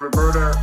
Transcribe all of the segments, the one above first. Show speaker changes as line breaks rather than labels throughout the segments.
Roberta.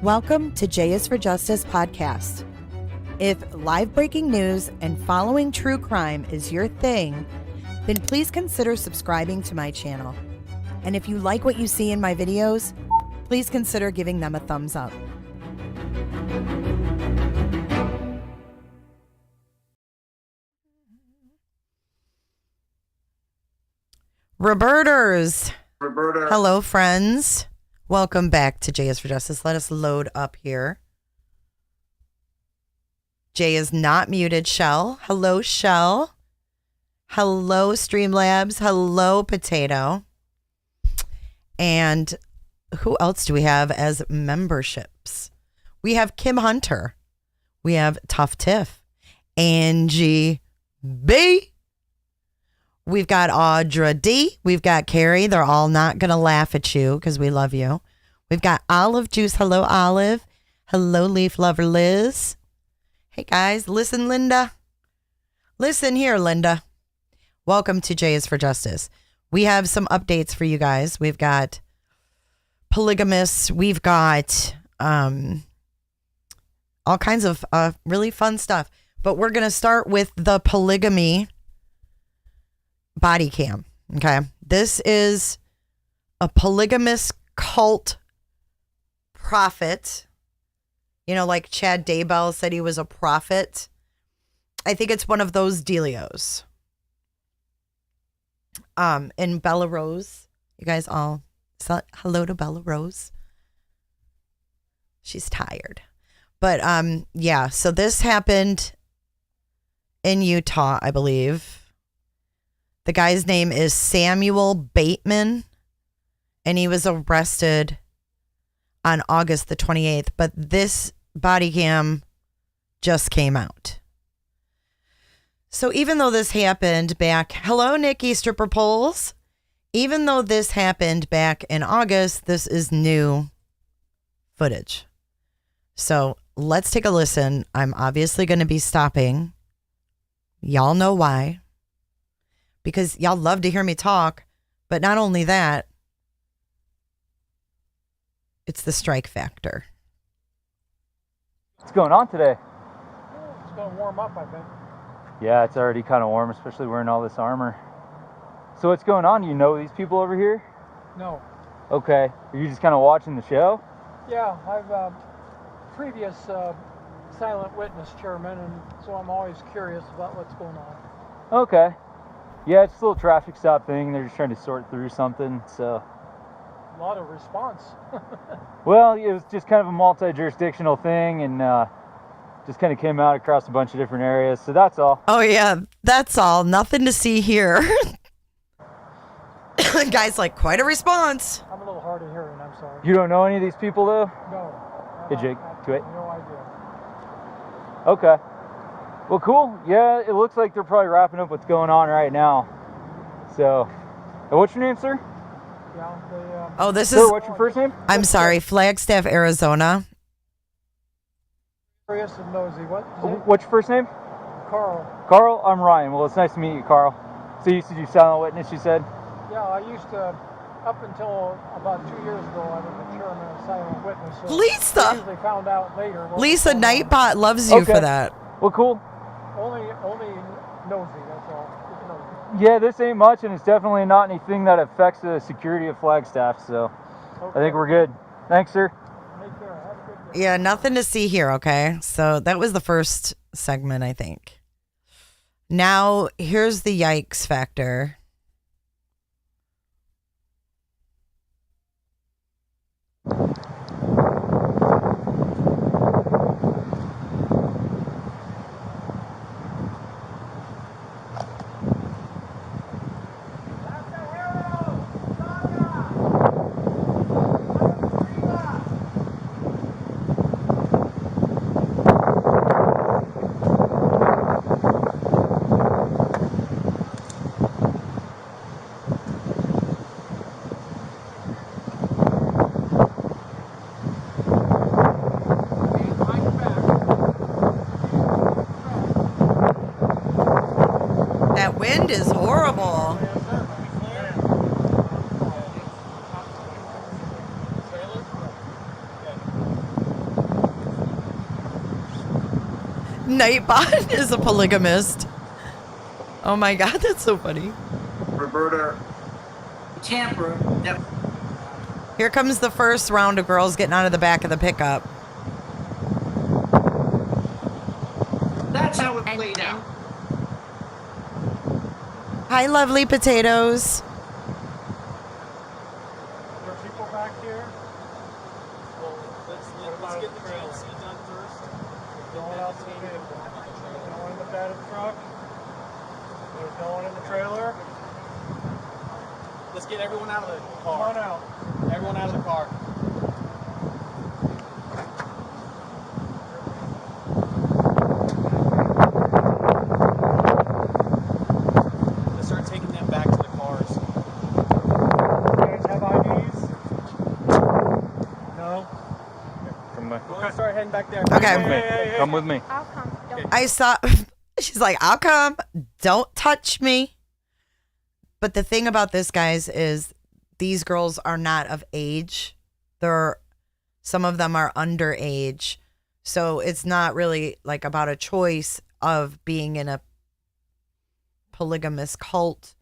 Welcome to J is for Justice podcast. If live breaking news and following true crime is your thing, then please consider subscribing to my channel. And if you like what you see in my videos, please consider giving them a thumbs up. Roberters.
Roberta.
Hello, friends. Welcome back to J is for Justice. Let us load up here. Jay is not muted. Shell. Hello, Shell. Hello, Streamlabs. Hello, Potato. And who else do we have as memberships? We have Kim Hunter. We have Tough Tiff. Angie B. We've got Audra D. We've got Carrie. They're all not going to laugh at you because we love you. We've got Olive Juice. Hello, Olive. Hello, Leaf Lover Liz. Hey, guys. Listen, Linda. Listen here, Linda. Welcome to J is for Justice. We have some updates for you guys. We've got polygamists. We've got all kinds of really fun stuff. But we're going to start with the polygamy body cam. Okay. This is a polygamous cult prophet. You know, like Chad Daybell said he was a prophet. I think it's one of those dealios. And Bella Rose, you guys all hello to Bella Rose. She's tired. But yeah, so this happened in Utah, I believe. The guy's name is Samuel Bateman, and he was arrested on August the 28th, but this body cam just came out. So even though this happened back, hello, Nikki Stripper Poles. Even though this happened back in August, this is new footage. So let's take a listen. I'm obviously going to be stopping. Y'all know why. Because y'all love to hear me talk, but not only that, it's the strike factor.
What's going on today?
It's going to warm up, I think.
Yeah, it's already kind of warm, especially wearing all this armor. So what's going on? You know these people over here?
No.
Okay. Are you just kind of watching the show?
Yeah, I've previous silent witness chairman, and so I'm always curious about what's going on.
Okay. Yeah, it's a little traffic stop thing. They're just trying to sort through something, so.
A lot of response.
Well, it was just kind of a multi-jurisdictional thing, and just kind of came out across a bunch of different areas, so that's all.
Oh, yeah, that's all. Nothing to see here. The guy's like, quite a response.
I'm a little hard of hearing, I'm sorry.
You don't know any of these people, though?
No.
Hey, Jake,
I
do it.
have no idea.
Okay. Well, cool. Yeah, it looks like they're probably wrapping up what's going on right now. So, what's your name, sir?
Yeah, they,
Oh, this
Sir,
is,
what's your first name?
I'm sorry, Flagstaff, Arizona.
curious and nosy. What is it?
What's your first name?
Carl.
Carl, I'm Ryan. Well, it's nice to meet you, Carl. So you used to do silent witness, you said?
Yeah, I used to, up until about 2 years ago, I was the chairman of Silent Witness. So
Lisa!
I usually found out later. what was
Lisa
going on.
Nightbot loves you
Okay.
for that.
Well, cool.
Only nosy, that's all. Just nosy.
Yeah, this ain't much, and it's definitely not anything that affects the security of Flagstaff, so
Okay.
I think we're good. Thanks, sir.
Take care. Have a good day.
Yeah, nothing to see here, okay? So that was the first segment, I think. Now, here's the yikes factor. That wind is horrible. Nightbot is a polygamist. Oh my god, that's so funny.
Roberta Tampa. Yep.
Here comes the first round of girls getting out of the back of the pickup.
That's how it played out.
Hi, lovely potatoes.
There are people back here.
Well, let's get the GMC done first.
No one else in the vehicle. No one in the bed of the truck. There's no one in the trailer.
Let's get everyone out of the
Come
car.
on out.
Everyone out of the car. Let's start taking them back to the cars.
You guys have IDs? No?
Come with,
We're gonna start heading back there.
Okay.
Come with me.
I'll come. Don't
I saw, she's like, I'll come. Don't touch me. But the thing about this, guys, is these girls are not of age. Some of them are underage. So it's not really like about a choice of being in a polygamous cult.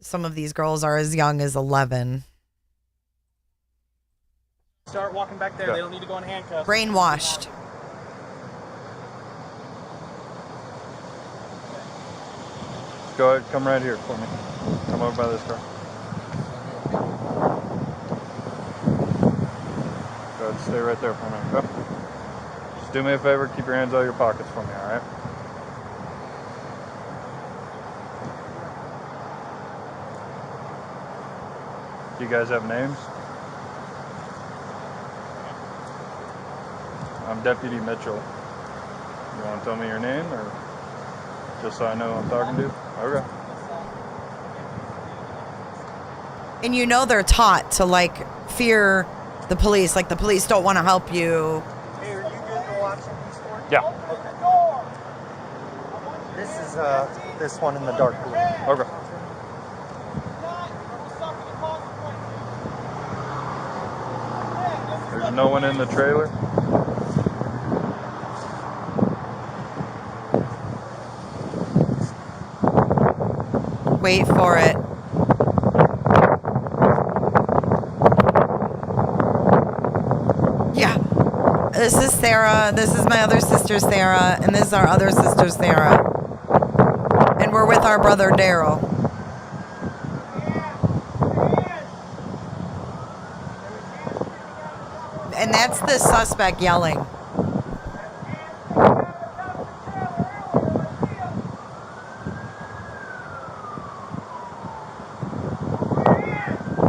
Some of these girls are as young as 11.
Start walking back there. They don't need to go in handcuffs.
Brainwashed.
Go ahead, come right here for me. Come over by this car. Go ahead, stay right there for me. Go. Just do me a favor, keep your hands out of your pockets for me, alright? Do you guys have names? I'm Deputy Mitchell. You want to tell me your name, or just so I know who I'm talking to? Okay.
And you know they're taught to like fear the police. Like the police don't want to help you.
Hey, are you good to watch these stores?
Yeah.
This is this one in the dark blue.
Okay. There's no one in the trailer?
Wait for it. Yeah. This is Sarah. This is my other sister, Sarah. And this is our other sister, Sarah. And we're with our brother, Daryl. And that's the suspect yelling.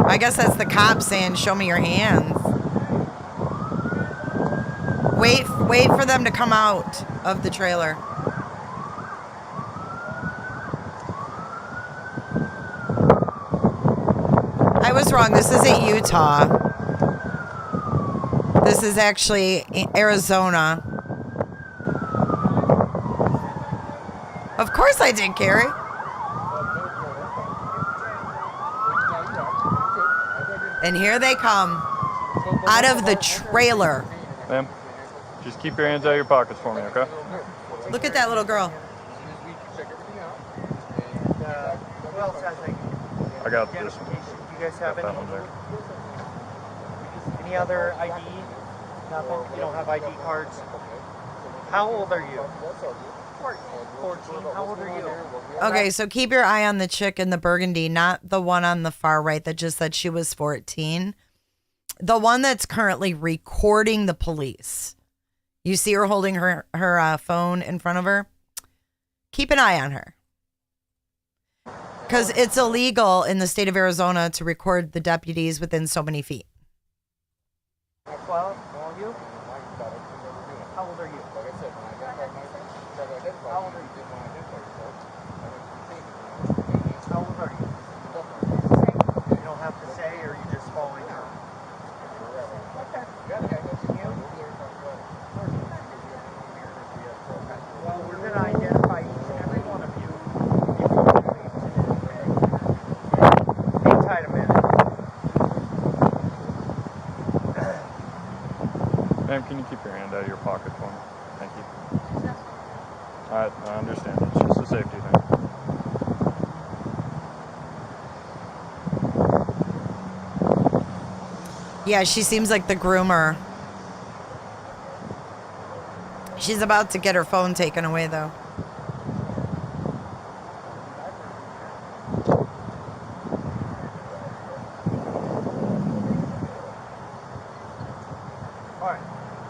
I guess that's the cop saying, show me your hands. Wait for them to come out of the trailer. I was wrong. This isn't Utah. This is actually Arizona. Of course I did, Carrie. And here they come out of the trailer.
Ma'am, just keep your hands out of your pockets for me, okay?
Look at that little girl.
Who else has
I got this one.
identification? Do you guys have
Got that one there.
any other ID? Nothing? You don't have ID cards? How old are you? 14. How old are you?
Okay, so keep your eye on the chick in the burgundy, not the one on the far right that just said she was 14. The one that's currently recording the police. You see her holding her phone in front of her? Keep an eye on her. Because it's illegal in the state of Arizona to record the deputies within so many feet.
12? All you? How old are you? How old are you? How old are you? You don't have to say, or you just following her? Well, we're going to identify each and every one of you. Hang tight a minute.
Ma'am, can you keep your hand out of your pocket for me? Thank you. I understand. It's just a safety thing.
Yeah, she seems like the groomer. She's about to get her phone taken away, though.
All right.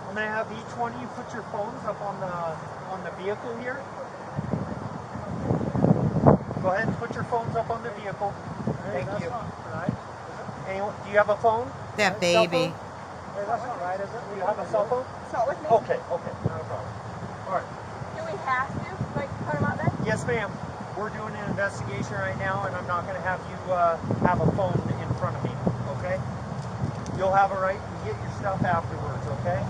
I'm going to have each one of you put your phones up on the vehicle here. Go ahead and put your phones up on the vehicle. Thank you. Anyone, do you have a phone?
That baby.
Hey, that's not right, is it? Do you have a cell phone?
It's not with me.
Okay, not a problem. All right.
Do we have to, like, put them out there?
Yes, ma'am. We're doing an investigation right now, and I'm not going to have you have a phone in front of me, okay? You'll have a right to get your stuff afterwards, okay?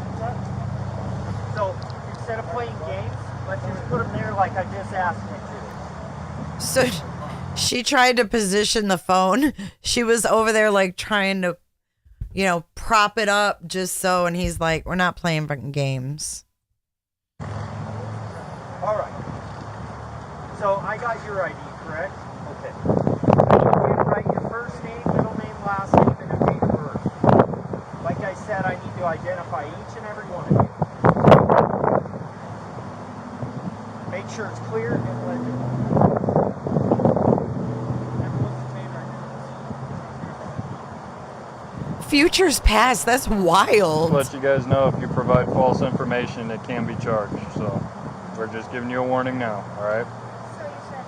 So, instead of playing games, let's just put them there like I just asked you to.
So she tried to position the phone. She was over there like trying to, prop it up just so. And he's like, we're not playing fucking games.
All right. So I got your ID, correct? Okay. I need you to write your first name, middle name, last name, and your date of birth. Like I said, I need to identify each and every one of you. Make sure it's clear and legible.
Futures past. That's wild.
Let you guys know if you provide false information, it can be charged. So we're just giving you a warning now, all right?
So you said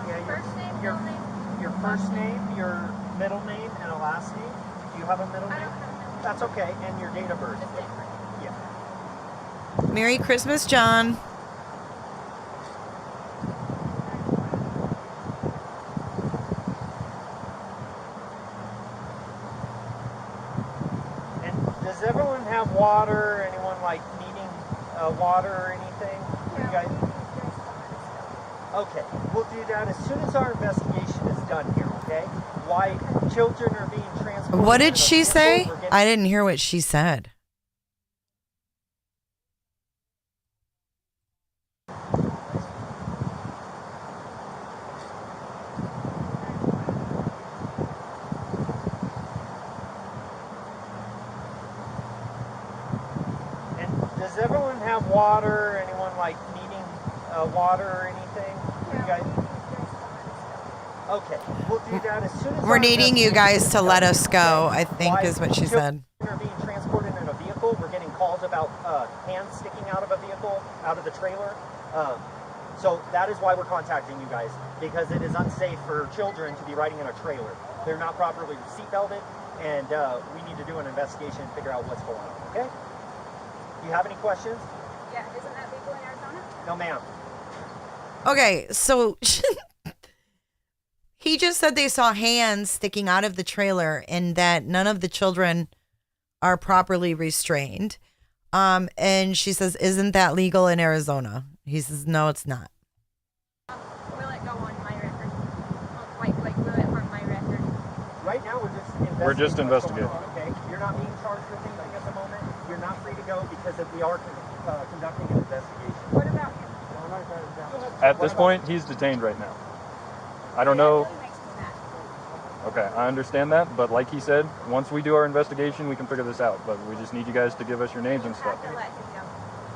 Yeah,
first name,
your,
middle name?
your first name, your middle name, and a last name. Do you have a middle
I
name?
don't have a middle name.
That's okay. And your date of birth.
Just date of birth.
Yeah.
Merry Christmas, John.
And does everyone have water? Anyone like needing water or anything? You guys? Okay, we'll do that as soon as our investigation is done here, okay? Why children are being transported.
What did
in a
she
vehicle,
say?
we're getting-
I didn't hear what she said.
And Does everyone have water? Anyone like needing water or anything? You guys? Okay, we'll do that as soon as
We're needing you guys to let us go, I think is what she said.
Are being transported in a vehicle. We're getting calls about hands sticking out of a vehicle, out of the trailer. So that is why we're contacting you guys, because it is unsafe for children to be riding in a trailer. They're not properly seat belted, and we need to do an investigation and figure out what's going on, okay? Do you have any questions?
Yeah, isn't that legal in Arizona?
No, ma'am.
Okay, so he just said they saw hands sticking out of the trailer and that none of the children are properly restrained. And she says, isn't that legal in Arizona? He says, no, it's not.
Will it go on my record? Like will it harm my record?
Right now, we're just investigating.
investigating.
Okay, you're not being charged with anything at the moment. You're not free to go because we are conducting an investigation.
What about him?
At this point, he's detained right now. I don't know.
That really makes me mad.
Okay, I understand that, but like he said, once we do our investigation, we can figure this out. But we just need you guys to give us your names and
You
stuff.
have to let him go.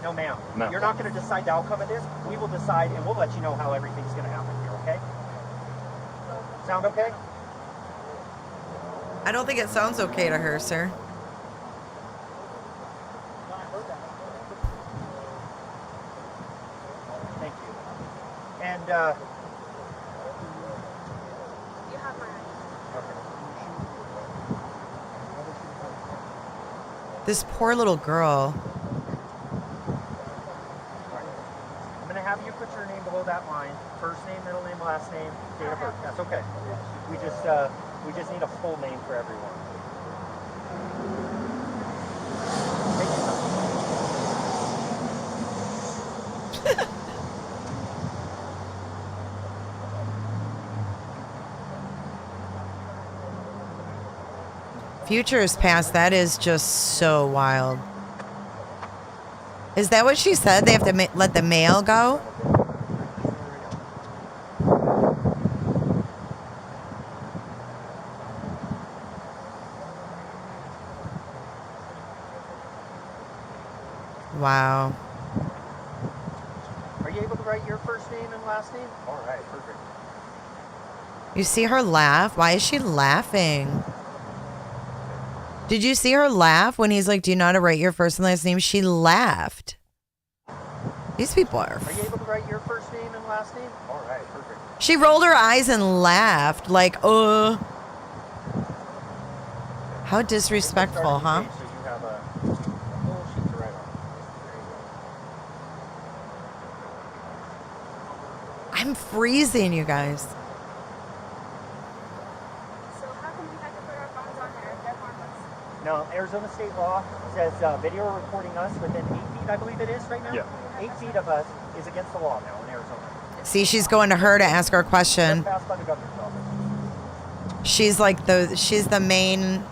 No, ma'am.
No.
You're not going to decide the outcome of this. We will decide, and we'll let you know how everything's going to happen here, okay? Sound okay?
I don't think it sounds okay to her, sir.
Thank you. And,
You have my ID.
This poor little girl.
I'm going to have you put your name below that line. First name, middle name, last name, date of birth. That's okay. We just need a full name for everyone. Thank you.
Future is past. That is just so wild. Is that what she said? They have to let the mail go? Wow.
Are you able to write your first name and last name? All right, perfect.
You see her laugh? Why is she laughing? Did you see her laugh when he's like, do you know how to write your first and last name? She laughed. These people are...
Are you able to write your first name and last name? All right, perfect.
She rolled her eyes and laughed like, How disrespectful, huh?
So you have a full sheet to write on. There you go.
I'm freezing, you guys.
So how come we have to put our phones on there if they're harmless?
Now, Arizona state law says video recording us within 8 feet, I believe it is right now.
Yeah.
8 feet of us is against the law now in Arizona.
See, she's going to her to ask her a question.
Passed by the governor's office.
She's like she's the main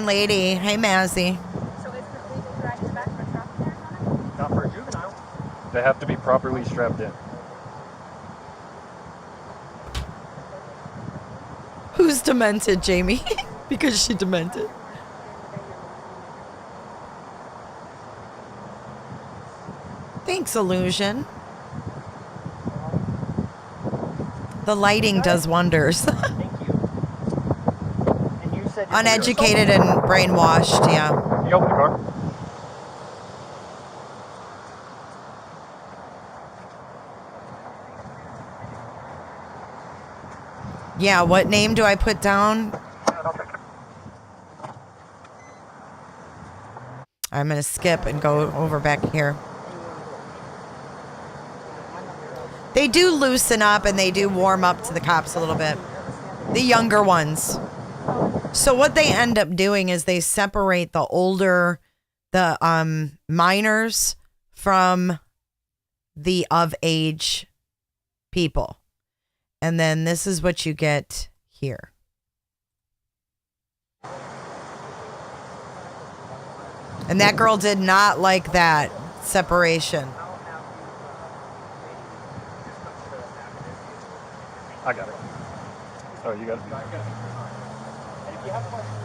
lady. Hey, Mazzy.
So is it legal to ride in the back of a truck in Arizona?
Not for a juvenile.
They have to be properly strapped in.
Who's demented, Jamie? Because she demented. Thanks, Illusion. The lighting does wonders.
Thank you. And you said you're
Uneducated and brainwashed, yeah.
You open the car.
Yeah, what name do I put down? I'm going to skip and go over back here. They do loosen up and they do warm up to the cops a little bit. The younger ones. So what they end up doing is they separate the older, the minors from the of age people. And then this is what you get here. And that girl did not like that separation.
I got it. Oh, you got it?
And if you have questions,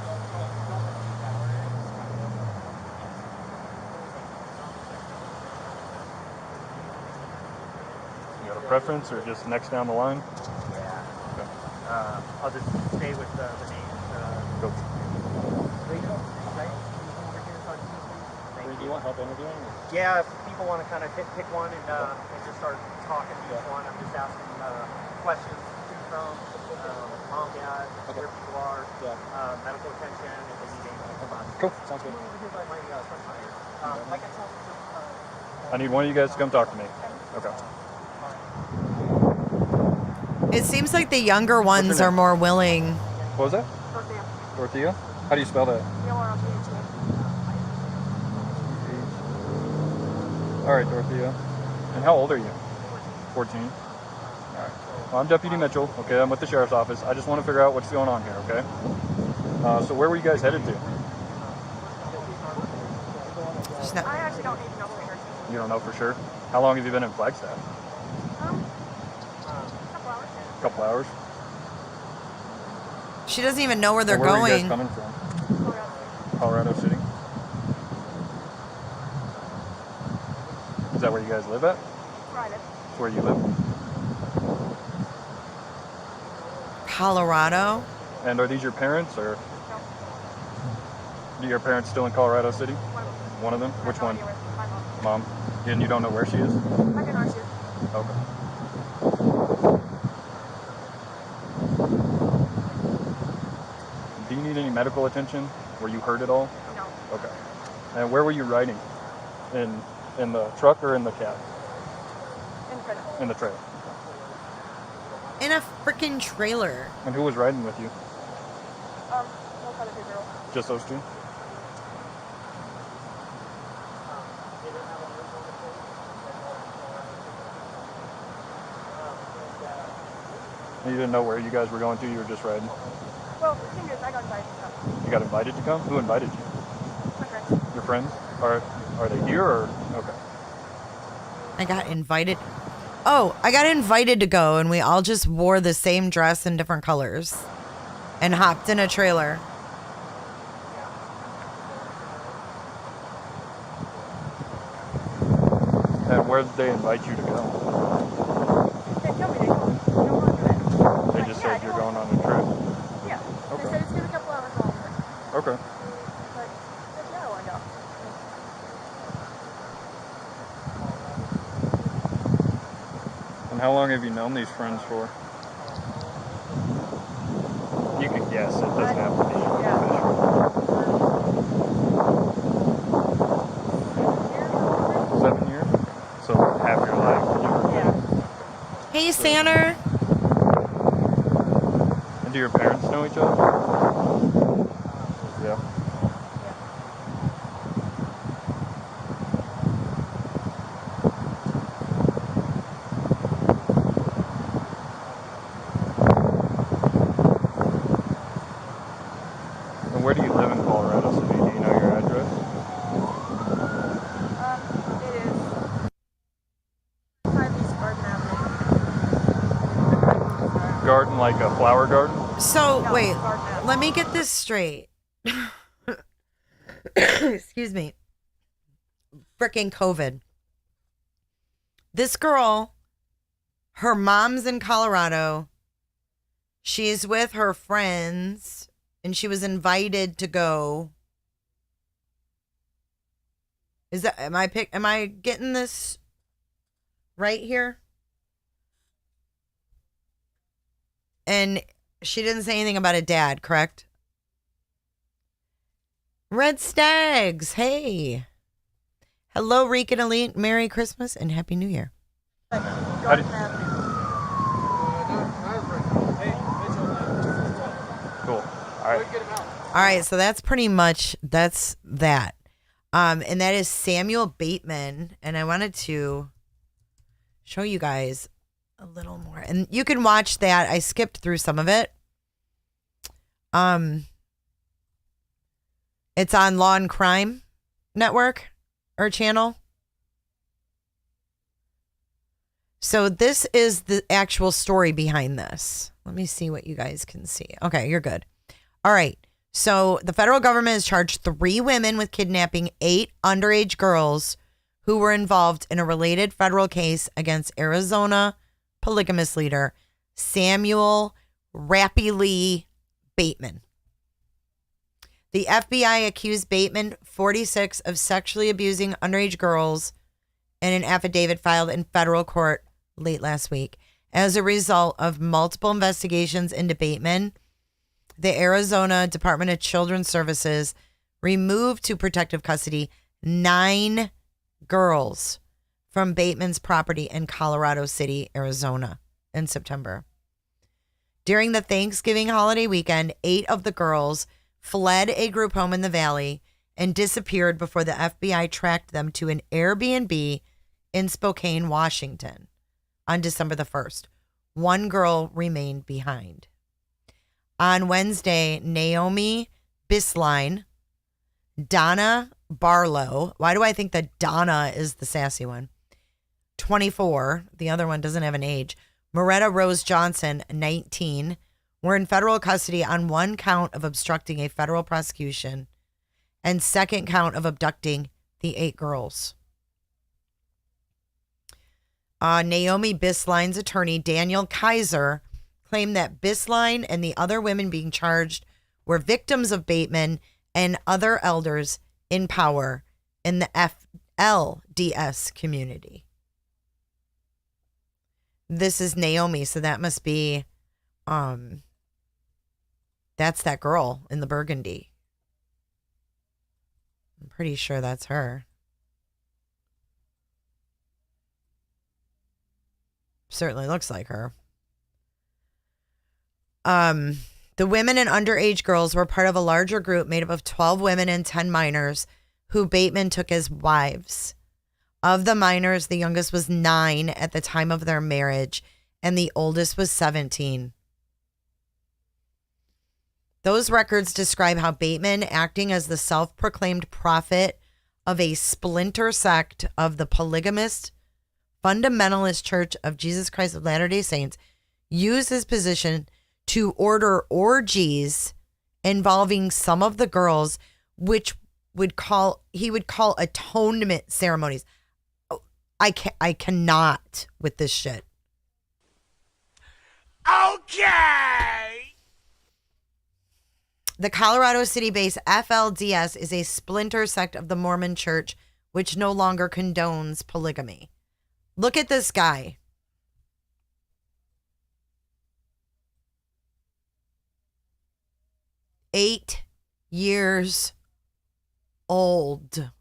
preference or just next down the line?
Yeah.
Okay.
I'll just stay with the names.
Go.
Rachel, right? You come over here and talk to me, please? Thank
Do you want help interviewing? Or?
Yeah, if people want to kind of pick one and just start talking to each one. I'm just asking questions to from mom, dad, where people are, medical attention, if they need anything from us.
Cool. Sounds good.
Come over here by my front tire. Like I told you,
I need one of you guys to come talk to me. Okay.
It seems like the younger ones are
name?
more willing.
What was that?
Dorothea.
Dorothea? How do you spell that?
D-O-R-O-T-H-E.
All right, Dorothea. And how old are you? 14. All right. Well, I'm Deputy Mitchell. Okay, I'm with the Sheriff's Office. I just want to figure out what's going on here, okay? So where were you guys headed to?
She's not-
I actually don't even know for sure.
You don't know for sure? How long have you been in Flagstaff?
Couple hours.
A couple hours?
She doesn't even know where they're
And where were you guys
going.
coming from?
Colorado.
Colorado City? Is that where you guys live at?
Private.
That's where you live?
Colorado?
And are these your parents, or
No.
are your parents still in Colorado City?
One of them.
One of them?
I have
Which
no
one?
idea where my mom.
Mom? And you don't know where she is?
I can ask you.
Okay. Do you need any medical attention? Were you hurt at all?
No.
Okay. And where were you riding? In the truck or in the cab?
In credit.
In the trailer.
In a freaking trailer.
And who was riding with you?
No other two girls.
Just those two? You didn't know where you guys were going to, you were just riding?
Well, the thing is, I got invited to come.
You got invited to come? Who invited you?
My friends.
Your friends? Are they here or? Okay.
I got invited. Oh, I got invited to go, and we all just wore the same dress in different colors and hopped in a trailer.
And where did they invite you to go?
They tell me they don't want to do it.
They just said you're going on a trip.
Yeah.
Okay.
They said it's going to be a couple hours longer.
Okay.
But, yeah, I want to go.
And how long have you known these friends for? You can guess. It doesn't have to be official. 7 years? So half your life.
Yeah.
Hey, Santa.
And do your parents know each other? Yeah. And where do you live in Colorado City? Do you know your address?
It is 5 East Garden Avenue.
Garden, like a flower garden?
So,
No,
wait,
Garden Avenue.
let me get this straight. Excuse me. Frickin' COVID. This girl, her mom's in Colorado. She's with her friends, and she was invited to go. Am I getting this right here? And she didn't say anything about a dad, correct? Red Stags, hey. Hello, Reek and Elite. Merry Christmas and Happy New Year.
Garden Avenue.
Cool. All right.
All right, so that's pretty much that. And that is Samuel Bateman. And I wanted to show you guys a little more. And you can watch that. I skipped through some of it. It's on Law and Crime Network or channel. So this is the actual story behind this. Let me see what you guys can see. Okay, you're good. All right. So the federal government has charged 3 women with kidnapping 8 underage girls who were involved in a related federal case against Arizona polygamous leader, Samuel Rappy Lee Bateman. The FBI accused Bateman, 46, of sexually abusing underage girls in an affidavit filed in federal court late last week. As a result of multiple investigations into Bateman, the Arizona Department of Children's Services removed to protective custody 9 girls from Bateman's property in Colorado City, Arizona in September. During the Thanksgiving holiday weekend, 8 of the girls fled a group home in the valley and disappeared before the FBI tracked them to an Airbnb in Spokane, Washington on December the 1st. 1 girl remained behind. On Wednesday, Naomi Bisline, Donna Barlow, why do I think that Donna is the sassy one? 24, the other one doesn't have an age, Moretta Rose Johnson, 19, were in federal custody on 1 count of obstructing a federal prosecution and 2nd count of abducting the 8 girls. Naomi Bisline's attorney, Daniel Kaiser, claimed that Bisline and the other women being charged were victims of Bateman and other elders in power in the FLDS community. This is Naomi, so that must be, that's that girl in the burgundy. I'm pretty sure that's her. Certainly looks like her. The women and underage girls were part of a larger group made up of 12 women and 10 minors who Bateman took as wives. Of the minors, the youngest was 9 at the time of their marriage, and the oldest was 17. Those records describe how Bateman, acting as the self-proclaimed prophet of a splinter sect of the polygamist fundamentalist Church of Jesus Christ of Latter-day Saints, used his position to order orgies involving some of the girls, which he would call atonement ceremonies. I cannot with this shit.
Okay.
The Colorado City-based FLDS is a splinter sect of the Mormon Church, which no longer condones polygamy. Look at this guy. Eight years old.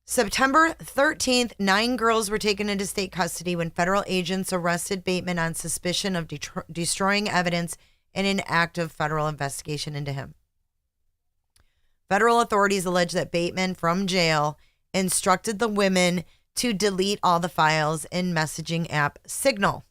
September 13th, 9 girls were taken into state custody when federal agents arrested Bateman on suspicion of destroying evidence in an active federal investigation into him. Federal authorities allege that Bateman, from jail, instructed the women to delete all the files in messaging app Signal.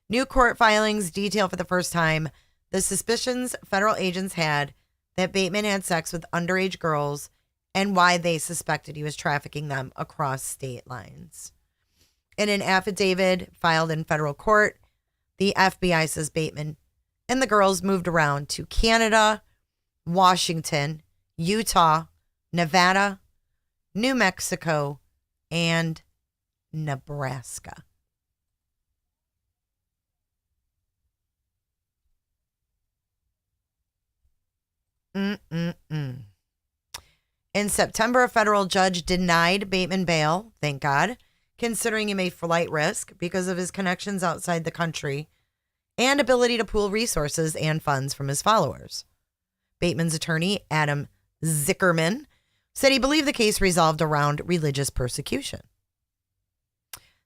New court filings detail for the first time the suspicions federal agents had that Bateman had sex with underage girls and why they suspected he was trafficking them across state lines. In an affidavit filed in federal court, the FBI says Bateman and the girls moved around to Canada, Washington, Utah, Nevada, New Mexico, and Nebraska. In September, a federal judge denied Bateman bail, thank God, considering him a flight risk because of his connections outside the country and ability to pool resources and funds from his followers. Bateman's attorney, Adam Zickerman, said he believed the case resolved around religious persecution.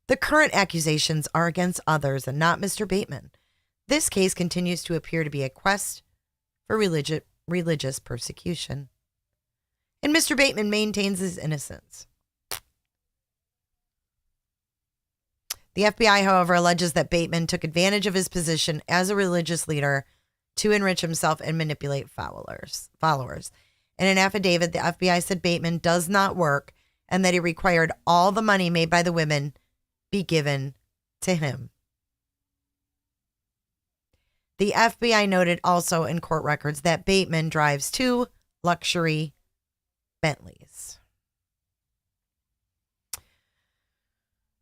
The current accusations are against others and not Mr. Bateman. This case continues to appear to be a quest for religious persecution. And Mr. Bateman maintains his innocence. The FBI, however, alleges that Bateman took advantage of his position as a religious leader to enrich himself and manipulate followers. In an affidavit, the FBI said Bateman does not work and that he required all the money made by the women be given to him. The FBI noted also in court records that Bateman drives 2 luxury Bentleys.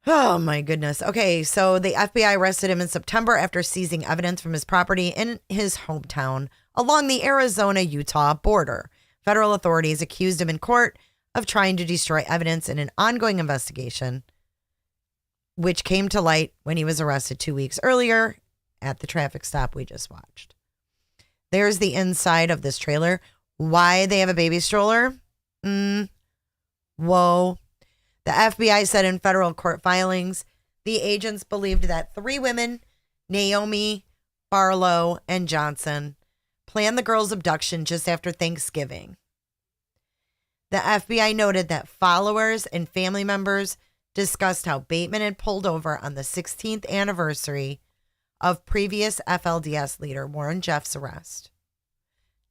Oh my goodness. Okay, so the FBI arrested him in September after seizing evidence from his property in his hometown along the Arizona-Utah border. Federal authorities accused him in court of trying to destroy evidence in an ongoing investigation, which came to light when he was arrested 2 weeks earlier at the traffic stop we just watched. There's the inside of this trailer. Why they have a baby stroller? Whoa. The FBI said in federal court filings, the agents believed that 3 women, Naomi, Barlow, and Johnson, planned the girl's abduction just after Thanksgiving. The FBI noted that followers and family members discussed how Bateman had pulled over on the 16th anniversary of previous FLDS leader Warren Jeffs' arrest.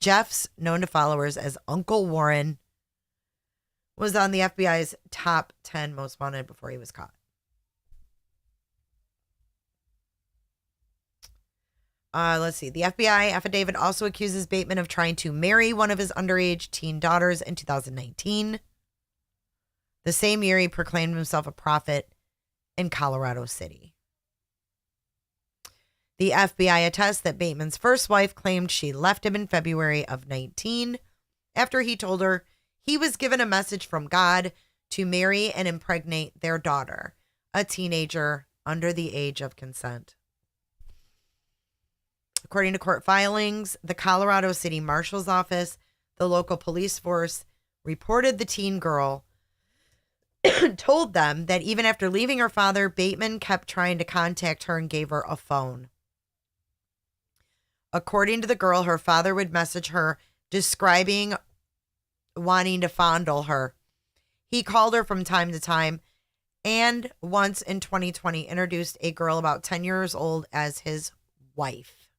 Jeffs, known to followers as Uncle Warren, was on the FBI's top 10 most wanted before he was caught. Let's see. The FBI affidavit also accuses Bateman of trying to marry one of his underage teen daughters in 2019. The same year, he proclaimed himself a prophet in Colorado City. The FBI attests that Bateman's first wife claimed she left him in February of 19 after he told her he was given a message from God to marry and impregnate their daughter, a teenager under the age of consent. According to court filings, the Colorado City Marshal's Office, the local police force, reported the teen girl told them that even after leaving her father, Bateman kept trying to contact her and gave her a phone. According to the girl, her father would message her describing wanting to fondle her. He called her from time to time and once in 2020 introduced a girl about 10 years old as his wife.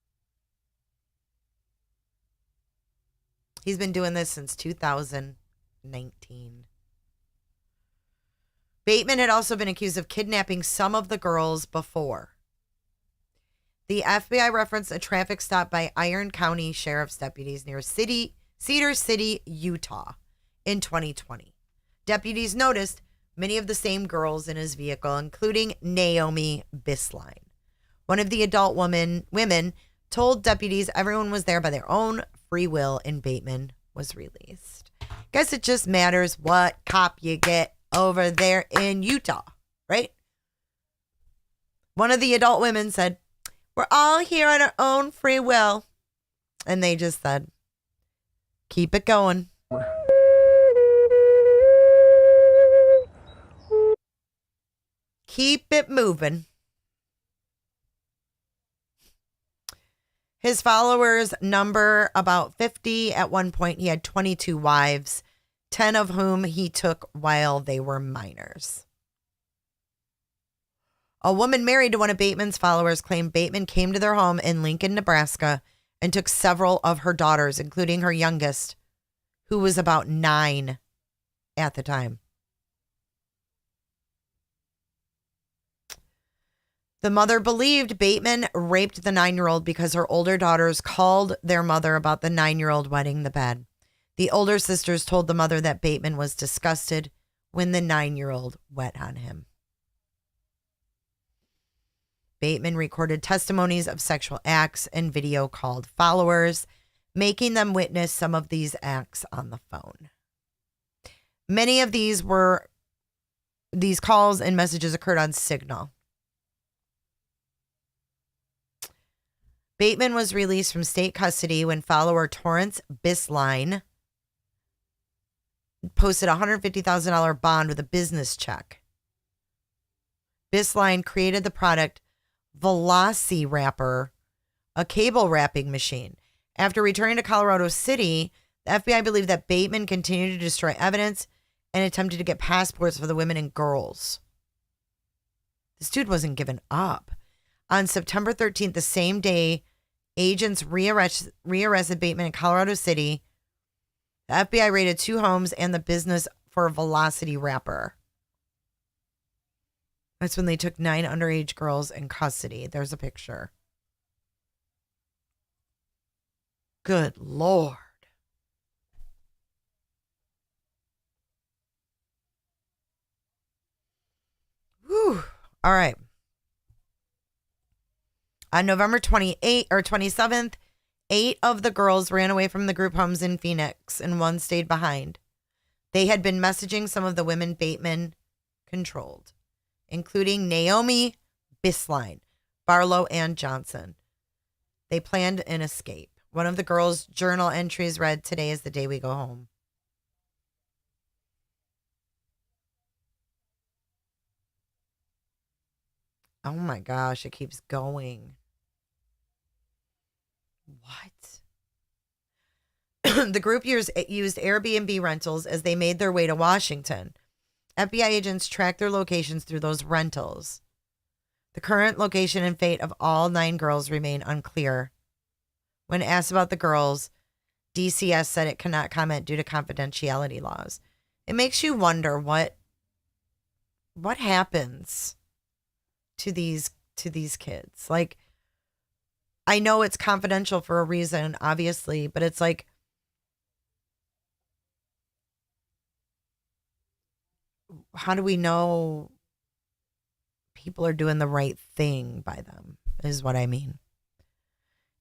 He's been doing this since 2019. Bateman had also been accused of kidnapping some of the girls before. The FBI referenced a traffic stop by Iron County Sheriff's deputies near Cedar City, Utah in 2020. Deputies noticed many of the same girls in his vehicle, including Naomi Bisline. One of the adult women told deputies everyone was there by their own free will and Bateman was released. Guess it just matters what cop you get over there in Utah, right? One of the adult women said, "We're all here on our own free will." And they just said, "Keep it going." Keep it moving. His followers number about 50. At one point, he had 22 wives, 10 of whom he took while they were minors. A woman married to one of Bateman's followers claimed Bateman came to their home in Lincoln, Nebraska, and took several of her daughters, including her youngest, who was about 9 at the time. The mother believed Bateman raped the 9-year-old because her older daughters called their mother about the 9-year-old wetting the bed. The older sisters told the mother that Bateman was disgusted when the 9-year-old wet on him. Bateman recorded testimonies of sexual acts and video called followers, making them witness some of these acts on the phone. Many of these calls and messages occurred on Signal. Bateman was released from state custody when follower Torrance Bisline posted a $150,000 bond with a business check. Bisline created the product Velociraptor, a cable wrapping machine. After returning to Colorado City, the FBI believed that Bateman continued to destroy evidence and attempted to get passports for the women and girls. This dude wasn't giving up. On September 13th, the same day, agents rearrested Bateman in Colorado City. The FBI raided 2 homes and the business for a Velociraptor. That's when they took 9 underage girls in custody. There's a picture. Good Lord. All right. On November 27th, 8 of the girls ran away from the group homes in Phoenix and 1 stayed behind. They had been messaging some of the women Bateman controlled, including Naomi, Bisline, Barlow, and Johnson. They planned an escape. One of the girls' journal entries read, "Today is the day we go home." Oh my gosh, it keeps going. What? The group used Airbnb rentals as they made their way to Washington. FBI agents tracked their locations through those rentals. The current location and fate of all 9 girls remain unclear. When asked about the girls, DCS said it cannot comment due to confidentiality laws. It makes you wonder what happens to these kids. Like, I know it's confidential for a reason, obviously, but it's like, how do we know people are doing the right thing by them, is what I mean.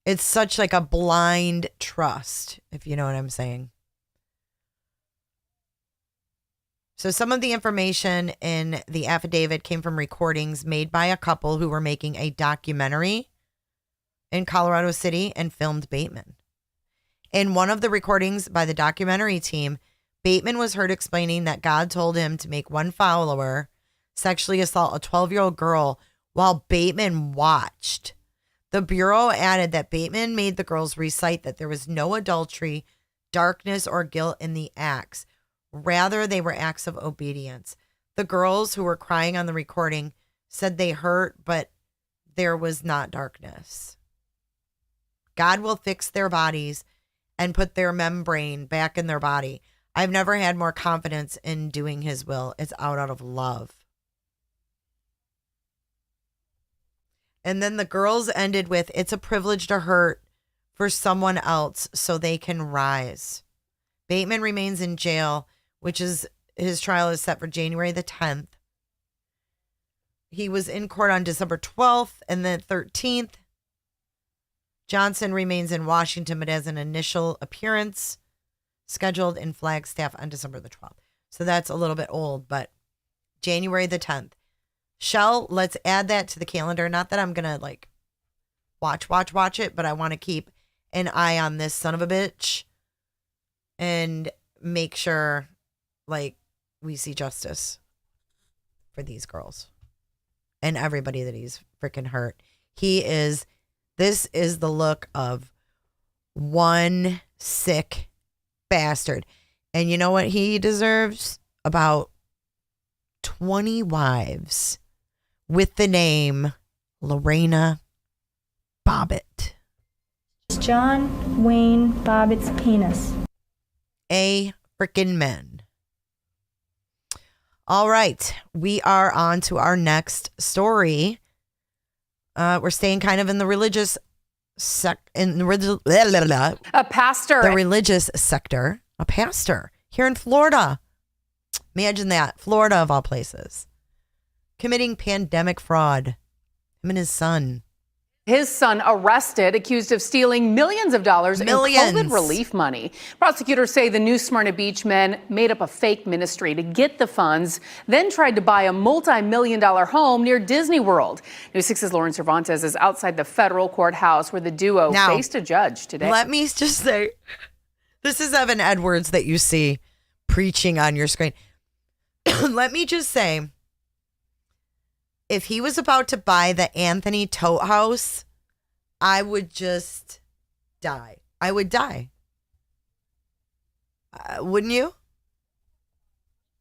It's such like a blind trust, if you know what I'm saying. So some of the information in the affidavit came from recordings made by a couple who were making a documentary in Colorado City and filmed Bateman. In one of the recordings by the documentary team, Bateman was heard explaining that God told him to make one follower sexually assault a 12-year-old girl while Bateman watched. The Bureau added that Bateman made the girls recite that there was no adultery, darkness, or guilt in the acts. Rather, they were acts of obedience. The girls who were crying on the recording said they hurt, but there was not darkness. God will fix their bodies and put their membrane back in their body. I've never had more confidence in doing his will. It's out of love. And then the girls ended with, "It's a privilege to hurt for someone else so they can rise." Bateman remains in jail, which is, his trial is set for January the 10th. He was in court on December 12th and then 13th. Johnson remains in Washington, but has an initial appearance scheduled in Flagstaff on December the 12th. So that's a little bit old, but January the 10th. Shell, let's add that to the calendar. Not that I'm going to like watch it, but I want to keep an eye on this son of a bitch and make sure like we see justice for these girls and everybody that he's freaking hurt. This is the look of one sick bastard. And you know what he deserves? About 20 wives with the name Lorena Bobbitt.
John Wayne Bobbitt's penis.
A freaking men. All right, we are on to our next story. We're staying kind of in the religious a pastor. The religious sector. A pastor here in Florida. Imagine that. Florida of all places. Committing pandemic fraud. Him and his son.
His son arrested, accused of stealing millions of dollars in COVID relief money. Prosecutors say the new Smyrna Beach men made up a fake ministry to get the funds, then tried to buy a multi-million-dollar home near Disney World. News 6's Lauren Cervantes is outside the federal courthouse where the duo faced a judge today.
Let me just say, this is Evan Edwards that you see preaching on your screen. Let me just say, if he was about to buy the Anthony Tote House, I would just die. I would die. Wouldn't you?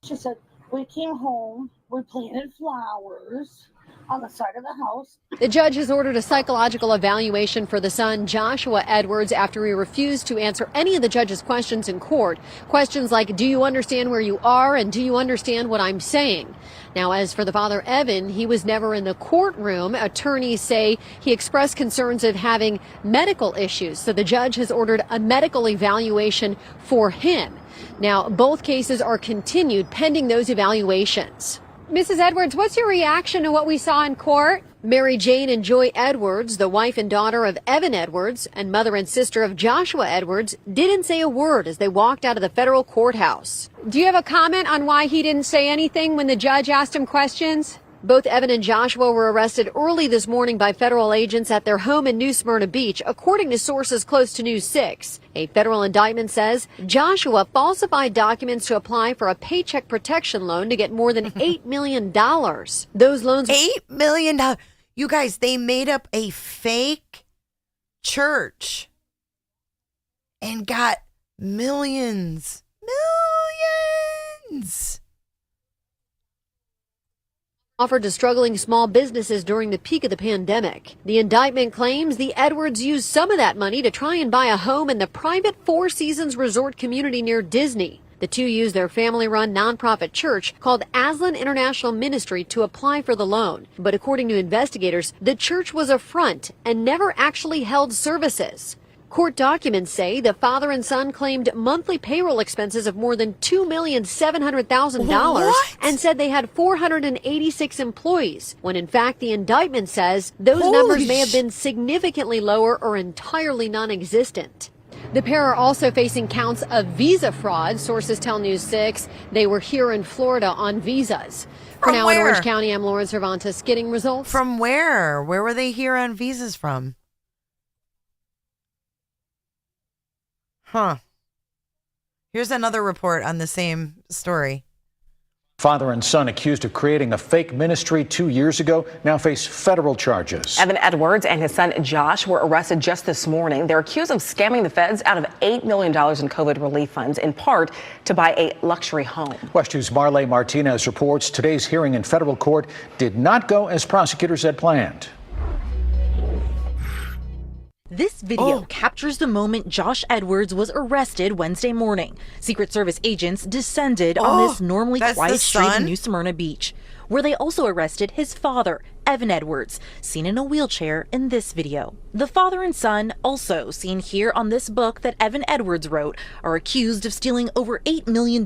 She said, we came home, we planted flowers on the side of the house.
The judge has ordered a psychological evaluation for the son, Joshua Edwards, after he refused to answer any of the judge's questions in court. Questions like, do you understand where you are and do you understand what I'm saying? Now, as for the father, Evan, he was never in the courtroom. Attorneys say he expressed concerns of having medical issues, so the judge has ordered a medical evaluation for him. Now, both cases are continued pending those evaluations. Mrs. Edwards, what's your reaction to what we saw in court? Mary Jane and Joy Edwards, the wife and daughter of Evan Edwards and mother and sister of Joshua Edwards, didn't say a word as they walked out of the federal courthouse. Do you have a comment on why he didn't say anything when the judge asked him questions? Both Evan and Joshua were arrested early this morning by federal agents at their home in New Smyrna Beach, according to sources close to News 6. A federal indictment says Joshua falsified documents to apply for a paycheck protection loan to get more than $8 million. Those loans...
$8 million. You guys, they made up a fake church and got millions.
Offered to struggling small businesses during the peak of the pandemic. The indictment claims the Edwards used some of that money to try and buy a home in the private Four Seasons resort community near Disney. The two used their family-run nonprofit church called Aslan International Ministry to apply for the loan. But according to investigators, the church was a front and never actually held services. Court documents say the father and son claimed monthly payroll expenses of more than $2,700,000 and said they had 486 employees, when in fact the indictment says those numbers may have been significantly lower or entirely non-existent. The pair are also facing counts of visa fraud, sources tell News 6. They were here in Florida on visas. For now in Orange County, I'm Lauren Cervantes getting results.
From where? Where were they here on visas from? Huh. Here's another report on the same story.
Father and son accused of creating a fake ministry 2 years ago now face federal charges.
Evan Edwards and his son Josh were arrested just this morning. They're accused of scamming the feds out of $8 million in COVID relief funds, in part to buy a luxury home.
West 2's Marley Martinez reports today's hearing in federal court did not go as prosecutors had planned.
This video captures the moment Josh Edwards was arrested Wednesday morning. Secret Service agents descended on this normally quiet street in New Smyrna Beach, where they also arrested his father, Evan Edwards, seen in a wheelchair in this video. The father and son, also seen here on this book that Evan Edwards wrote, are accused of stealing over $8 million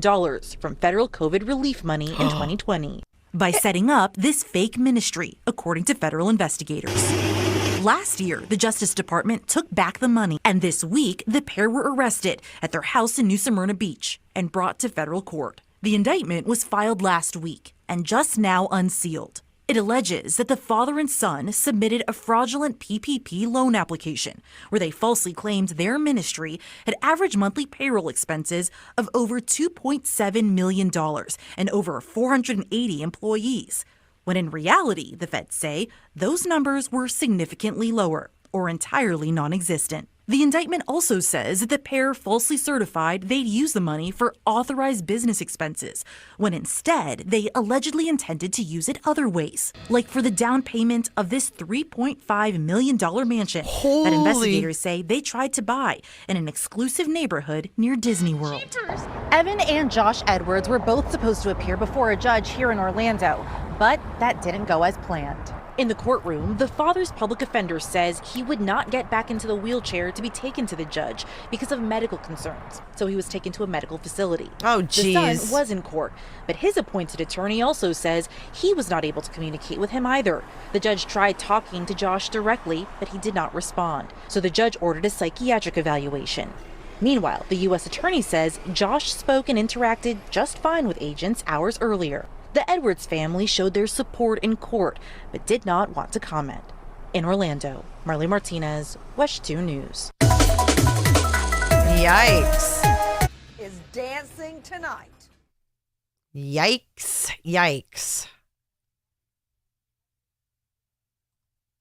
from federal COVID relief money in 2020 by setting up this fake ministry, according to federal investigators. Last year, the Justice Department took back the money, and this week, the pair were arrested at their house in New Smyrna Beach and brought to federal court. The indictment was filed last week and just now unsealed. It alleges that the father and son submitted a fraudulent PPP loan application where they falsely claimed their ministry had average monthly payroll expenses of over $2.7 million and over 480 employees, when in reality, the feds say, those numbers were significantly lower or entirely non-existent. The indictment also says that the pair falsely certified they'd use the money for authorized business expenses, when instead they allegedly intended to use it other ways, like for the down payment of this $3.5 million mansion that investigators say they tried to buy in an exclusive neighborhood near Disney World.
Evan and Josh Edwards were both supposed to appear before a judge here in Orlando, but that didn't go as planned.
In the courtroom, the father's public defender says he would not get back into the wheelchair to be taken to the judge because of medical concerns, so he was taken to a medical facility.
Oh, geez.
The son was in court, but his appointed attorney also says he was not able to communicate with him either. The judge tried talking to Josh directly, but he did not respond, so the judge ordered a psychiatric evaluation. Meanwhile, the U.S. attorney says Josh spoke and interacted just fine with agents hours earlier. The Edwards family showed their support in court, but did not want to comment. In Orlando, Marley Martinez, West 2 News.
Yikes.
Is dancing tonight.
Yikes. Yikes.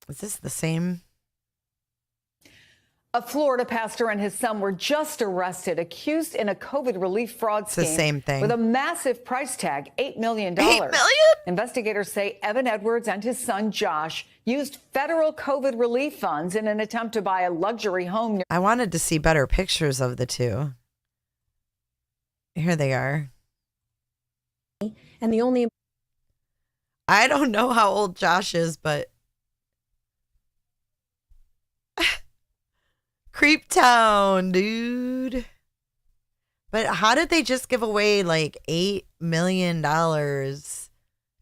Is this the same?
A Florida pastor and his son were just arrested, accused in a COVID relief fraud scheme.
It's the same thing.
With a massive price tag, $8 million.
$8 million?
Investigators say Evan Edwards and his son Josh used federal COVID relief funds in an attempt to buy a luxury home.
I wanted to see better pictures of the two. Here they are.
And the only...
I don't know how old Josh is, but... Creep Town, dude. But how did they just give away like $8 million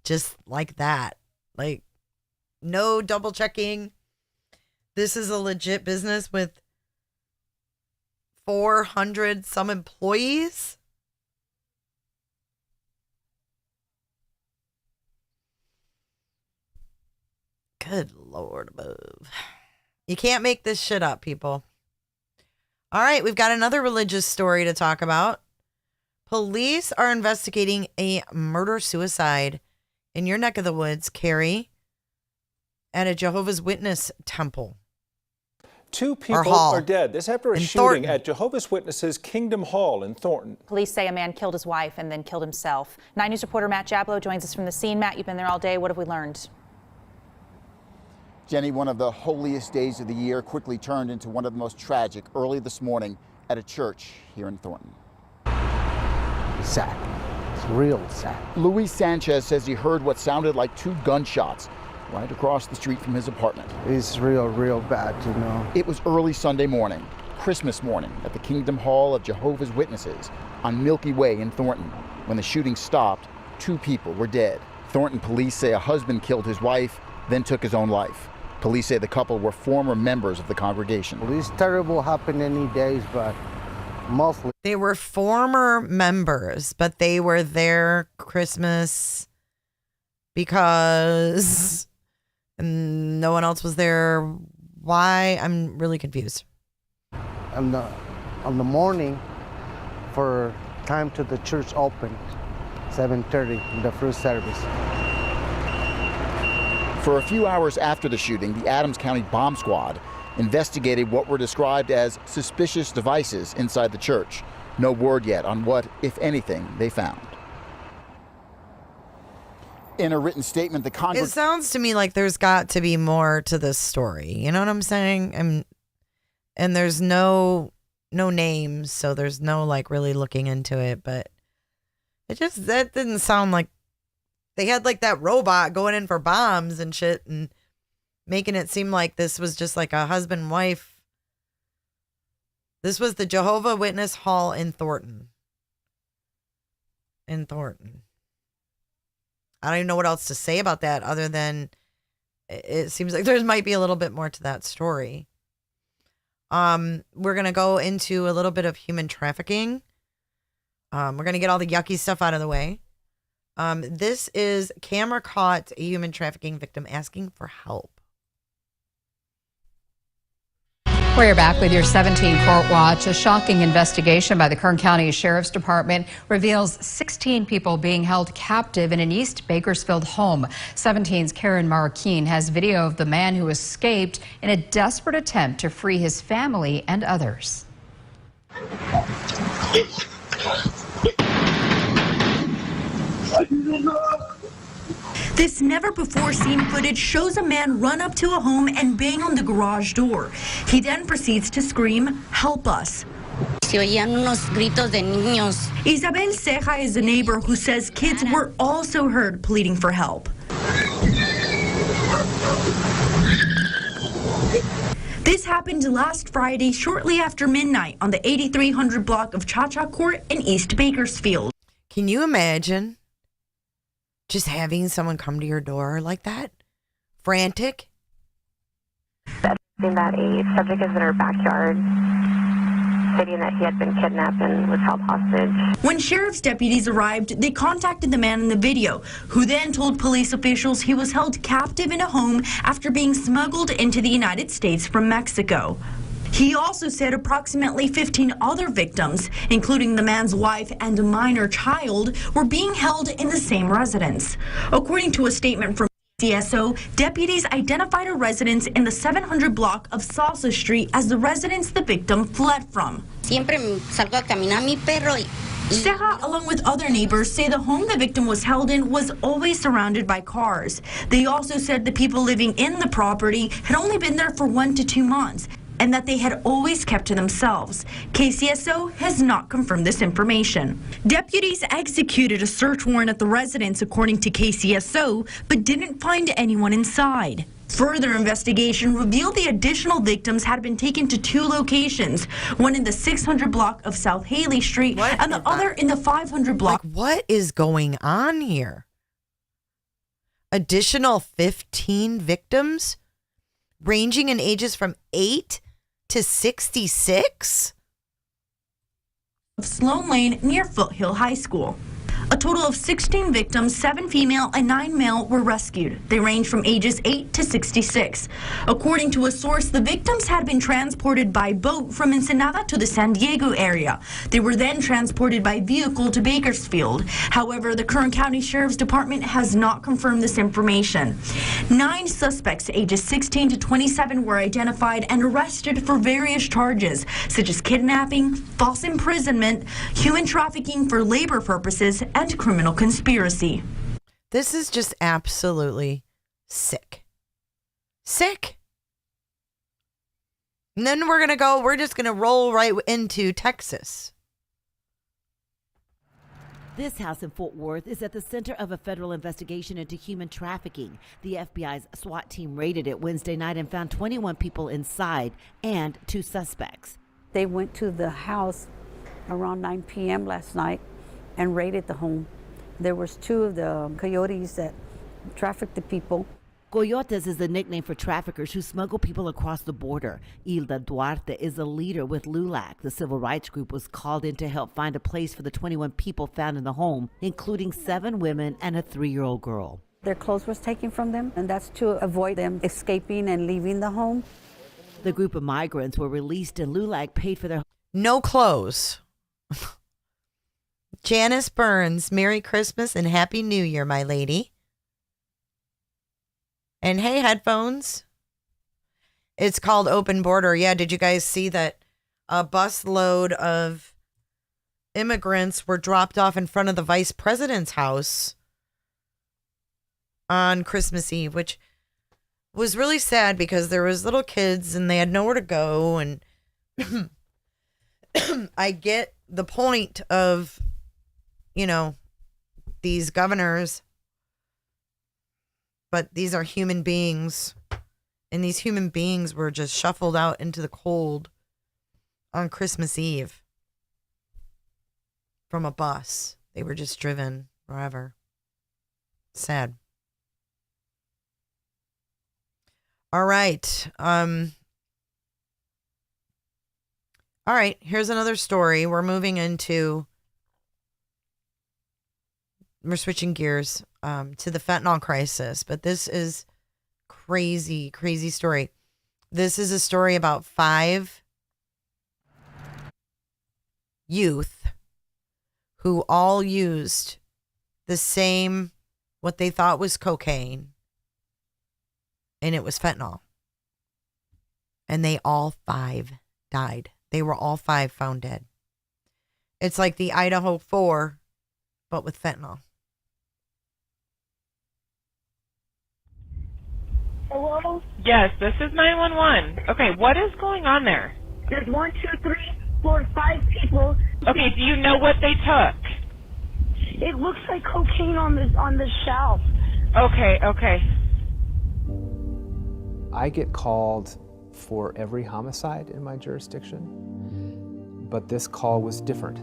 just like that. Like, no double checking. This is a legit business with 400 some employees. Good Lord above. You can't make this shit up, people. All right, we've got another religious story to talk about. Police are investigating a murder-suicide in your neck of the woods, Carrie, at a Jehovah's Witness temple.
2 people are dead. This after a shooting at Jehovah's Witnesses Kingdom Hall in Thornton.
Police say a man killed his wife and then killed himself. 9 News reporter Matt Jablow joins us from the scene. Matt, you've been there all day. What have we learned?
Jenny, one of the holiest days of the year quickly turned into one of the most tragic early this morning at a church here in Thornton.
Sad. It's real sad.
Luis Sanchez says he heard what sounded like 2 gunshots right across the street from his apartment.
It's real bad, you know.
It was early Sunday morning, Christmas morning, at the Kingdom Hall of Jehovah's Witnesses on Milky Way in Thornton. When the shooting stopped, 2 people were dead. Thornton police say a husband killed his wife, then took his own life. Police say the couple were former members of the congregation.
It's terrible, happen any days, but mostly.
They were former members, but they were there Christmas because no one else was there. Why? I'm really confused.
On the morning for time to the church open, 7:30, the first service.
For a few hours after the shooting, the Adams County Bomb Squad investigated what were described as suspicious devices inside the church. No word yet on what, if anything, they found. In a written statement, the Congress...
It sounds to me like there's got to be more to this story. You know what I'm saying? And there's no names, so there's no like really looking into it. But that didn't sound like they had like that robot going in for bombs and shit and making it seem like this was just like a husband and wife. This was the Jehovah Witness Hall in Thornton. I don't even know what else to say about that other than it seems like there might be a little bit more to that story. We're going to go into a little bit of human trafficking. We're going to get all the yucky stuff out of the way. This is camera caught a human trafficking victim asking for help.
We're back with your 17 Court Watch. A shocking investigation by the Kern County Sheriff's Department reveals 16 people being held captive in an East Bakersfield home. 17's Karen Marroquin has video of the man who escaped in a desperate attempt to free his family and others.
This never-before-seen footage shows a man run up to a home and bang on the garage door. He then proceeds to scream, "Help us." Se oían unos gritos de niños. Isabel Ceja is a neighbor who says kids were also heard pleading for help. This happened last Friday shortly after midnight on the 8300 block of Cha-Cha Court in East Bakersfield.
Can you imagine just having someone come to your door like that? Frantic?
That a subject is in her backyard, stating that he had been kidnapped and was held hostage.
When sheriff's deputies arrived, they contacted the man in the video, who then told police officials he was held captive in a home after being smuggled into the United States from Mexico. He also said approximately 15 other victims, including the man's wife and a minor child, were being held in the same residence. According to a statement from CSO, deputies identified a residence in the 700 block of Salsa Street as the residence the victim fled from. Ceja, along with other neighbors, say the home the victim was held in was always surrounded by cars. They also said the people living in the property had only been there for 1 to 2 months, and that they had always kept to themselves. KCSO has not confirmed this information. Deputies executed a search warrant at the residence, according to KCSO, but didn't find anyone inside. Further investigation revealed the additional victims had been taken to 2 locations, one in the 600 block of South Haley Street and the other in the 500 block.
Like, what is going on here? additional 15 victims ranging in ages from 8 to 66?
Sloan Lane near Foothill High School. A total of 16 victims, 7 female and 9 male, were rescued. They range from ages 8 to 66. According to a source, the victims had been transported by boat from Ensenada to the San Diego area. They were then transported by vehicle to Bakersfield. However, the Kern County Sheriff's Department has not confirmed this information. 9 suspects ages 16 to 27 were identified and arrested for various charges, such as kidnapping, false imprisonment, human trafficking for labor purposes, and criminal conspiracy.
This is just absolutely sick. Sick. And then we're just going to roll right into Texas.
This house in Fort Worth is at the center of a federal investigation into human trafficking. The FBI's SWAT team raided it Wednesday night and found 21 people inside and 2 suspects.
They went to the house around 9 p.m. last night and raided the home. There was 2 of the coyotes that trafficked the people.
Coyotes is the nickname for traffickers who smuggle people across the border. Hilda Duarte is a leader with LULAC. The civil rights group was called in to help find a place for the 21 people found in the home, including 7 women and a 3-year-old girl.
Their clothes was taken from them, and that's to avoid them escaping and leaving the home.
The group of migrants were released and LULAC paid for their...
No clothes. Janice Burns, Merry Christmas and Happy New Year, my lady. And hey, headphones. It's called Open Border. Yeah, did you guys see that a busload of immigrants were dropped off in front of the vice president's house on Christmas Eve, which was really sad because there was little kids and they had nowhere to go. And I get the point of, these governors, but these are human beings, and these human beings were just shuffled out into the cold on Christmas Eve from a bus. They were just driven wherever. Sad. All right. All right, here's another story. We're switching gears to the fentanyl crisis, but this is crazy, crazy story. This is a story about 5 youth who all used the same, what they thought was cocaine, and it was fentanyl. And they all 5 died. They were all 5 found dead. It's like the Idaho 4, but with fentanyl.
Hello? Yes, this is 911. Okay, what is going on there?
There's 1, 2, 3, 4, 5 people.
Okay, do you know what they took?
It looks like cocaine on the shelf.
Okay.
I get called for every homicide in my jurisdiction, but this call was different.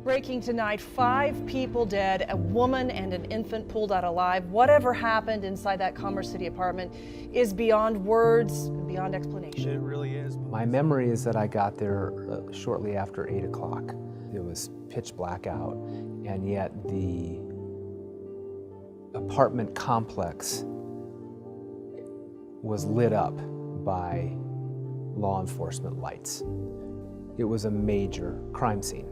Breaking tonight, 5 people dead, a woman and an infant pulled out alive. Whatever happened inside that Commerce City apartment is beyond words, beyond explanation.
It really is. My memory is that I got there shortly after 8 o'clock. It was pitch black out, and yet the apartment complex was lit up by law enforcement lights. It was a major crime scene.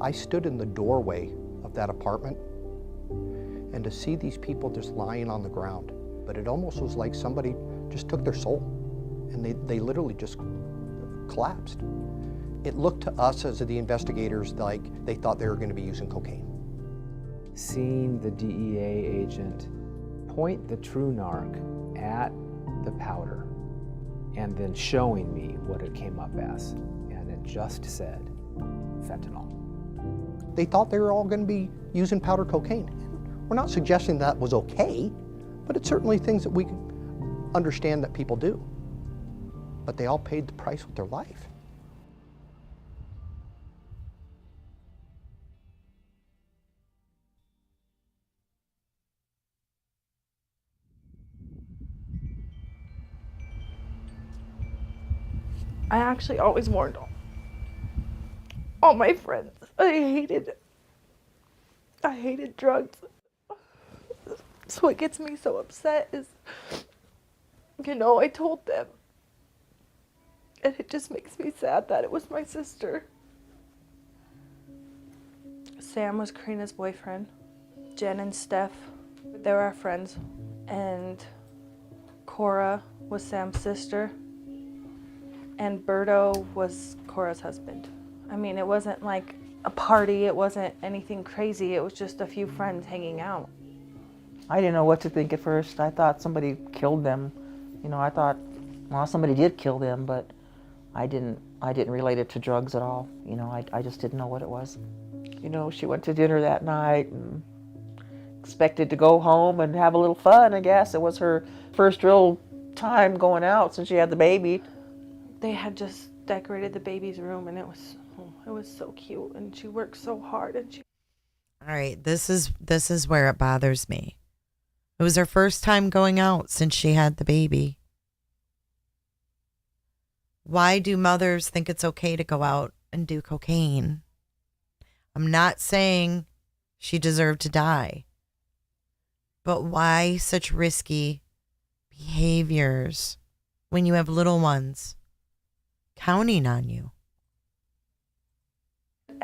I stood in the doorway of that apartment, and to see these people just lying on the ground, but it almost was like somebody just took their soul, and they literally just collapsed. It looked to us as the investigators like they thought they were going to be using cocaine.
Seeing the DEA agent point the true narc at the powder and then showing me what it came up as, and it just said fentanyl.
They thought they were all going to be using powder cocaine. We're not suggesting that was okay, but it's certainly things that we can understand that people do. But they all paid the price with their life.
I actually always warned all my friends. I hated drugs. So what gets me so upset is, I told them. And it just makes me sad that it was my sister. Sam was Karina's boyfriend. Jen and Steph, they were our friends. And Cora was Sam's sister. And Berto was Cora's husband. I mean, it wasn't like a party, it wasn't anything crazy, it was just a few friends hanging out.
I didn't know what to think at first. I thought somebody killed them. I thought, well, somebody did kill them, but I didn't relate it to drugs at all. I just didn't know what it was. She went to dinner that night and expected to go home and have a little fun, I guess. It was her first real time going out since she had the baby.
They had just decorated the baby's room, and it was so cute, and she worked so hard. And
all right, this is where it bothers me. It was her first time going out since she had the baby. Why do mothers think it's okay to go out and do cocaine? I'm not saying she deserved to die, but why such risky behaviors when you have little ones counting on you?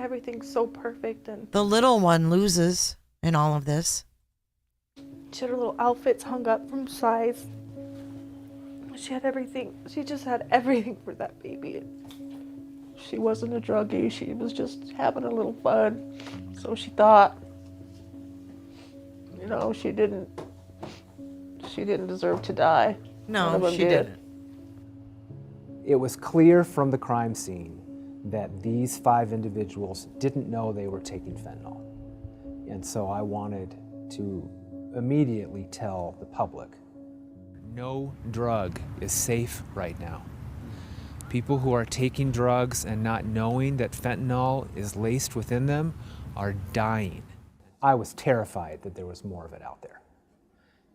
everything's so perfect, and
the little one loses in all of this.
She had her little outfits hung up from size. She had everything. She just had everything for that baby. She wasn't a druggie. She was just having a little fun. So she thought, you know, she didn't deserve to die.
No, she didn't.
It was clear from the crime scene that these 5 individuals didn't know they were taking fentanyl. And so I wanted to immediately tell the public, no drug is safe right now. People who are taking drugs and not knowing that fentanyl is laced within them are dying. I was terrified that there was more of it out there.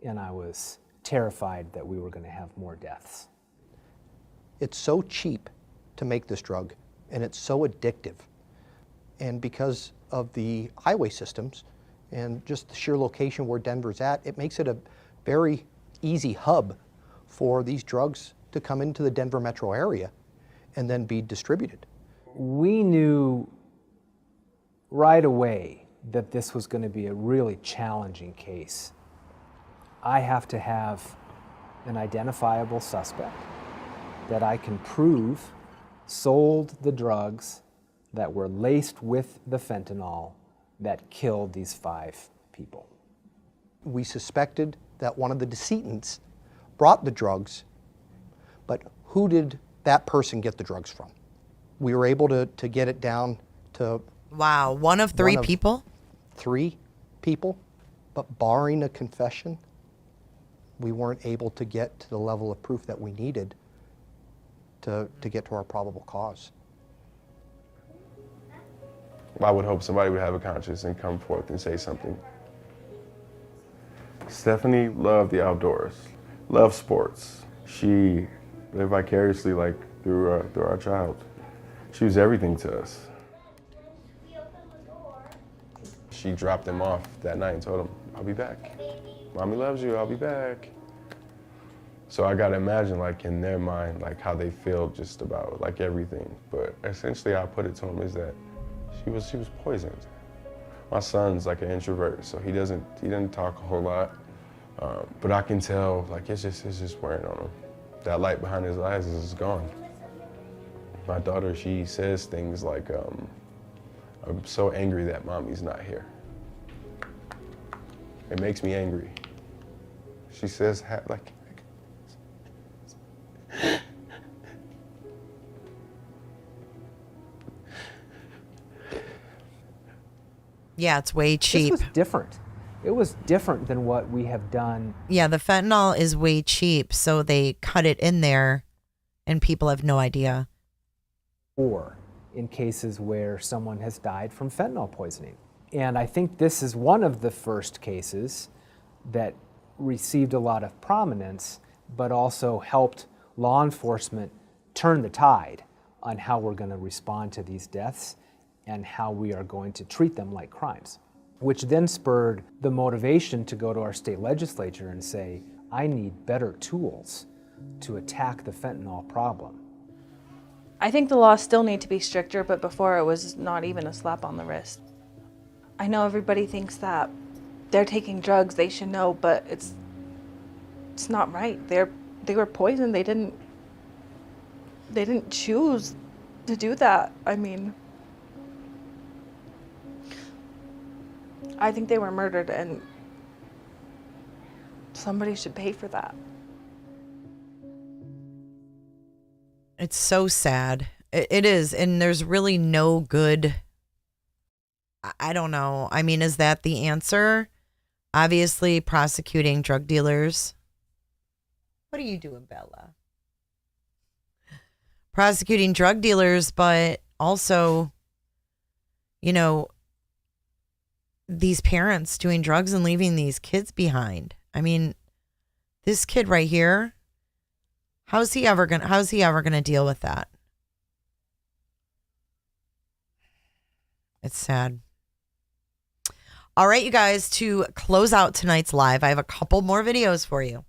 And I was terrified that we were going to have more deaths.
It's so cheap to make this drug, and it's so addictive. And because of the highway systems and just the sheer location where Denver's at, it makes it a very easy hub for these drugs to come into the Denver metro area and then be distributed.
We knew right away that this was going to be a really challenging case. I have to have an identifiable suspect that I can prove sold the drugs that were laced with the fentanyl that killed these 5 people.
We suspected that one of the decedents brought the drugs, but who did that person get the drugs from? We were able to get it down to...
Wow, one of 3 people?
3 people, but barring a confession, we weren't able to get to the level of proof that we needed to get to our probable cause.
I would hope somebody would have a conscience and come forth and say something. Stephanie loved the outdoors, loved sports. She lived vicariously through our child. She was everything to us. She dropped him off that night and told him, I'll be back. Mommy loves you, I'll be back. So I gotta imagine in their mind, how they feel just about everything. But essentially I put it to him is that she was poisoned. My son's an introvert, so he doesn't talk a whole lot. But I can tell it's just wearing on him. That light behind his eyes is gone. My daughter, she says things like, I'm so angry that mommy's not here. It makes me angry. She says
yeah, it's way cheap.
This was different. It was different than what we have done.
Yeah, the fentanyl is way cheap, so they cut it in there and people have no idea.
Or in cases where someone has died from fentanyl poisoning. And I think this is one of the first cases that received a lot of prominence, but also helped law enforcement turn the tide on how we're going to respond to these deaths and how we are going to treat them like crimes, which then spurred the motivation to go to our state legislature and say, I need better tools to attack the fentanyl problem.
I think the laws still need to be stricter, but before it was not even a slap on the wrist. I know everybody thinks that they're taking drugs, they should know, but it's not right. They were poisoned. They didn't choose to do that. I mean, I think they were murdered, and somebody should pay for that.
It's so sad. It is. And there's really no good. I don't know. I mean, is that the answer? Obviously, prosecuting drug dealers. What are you doing, Bella? Prosecuting drug dealers, but also, you know, these parents doing drugs and leaving these kids behind. I mean, this kid right here, how's he ever gonna deal with that? It's sad. All right, you guys, to close out tonight's live, I have a couple more videos for you.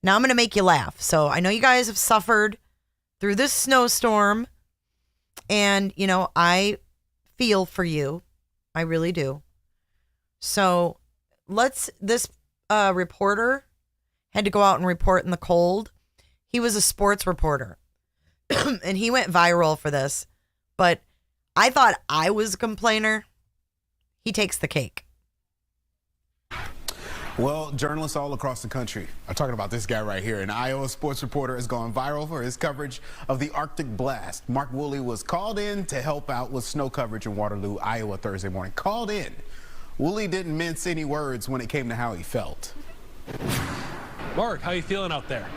Now I'm going to make you laugh. So I know you guys have suffered through this snowstorm, and, you know, I feel for you. I really do. So this reporter had to go out and report in the cold. He was a sports reporter, and he went viral for this, but I thought I was a complainer. He takes the cake.
Well, journalists all across the country are talking about this guy right here. An Iowa sports reporter has gone viral for his coverage of the Arctic blast. Mark Woolley was called in to help out with snow coverage in Waterloo, Iowa Thursday morning. Called in. Woolley didn't mince any words when it came to how he felt.
Mark, how you feeling out there?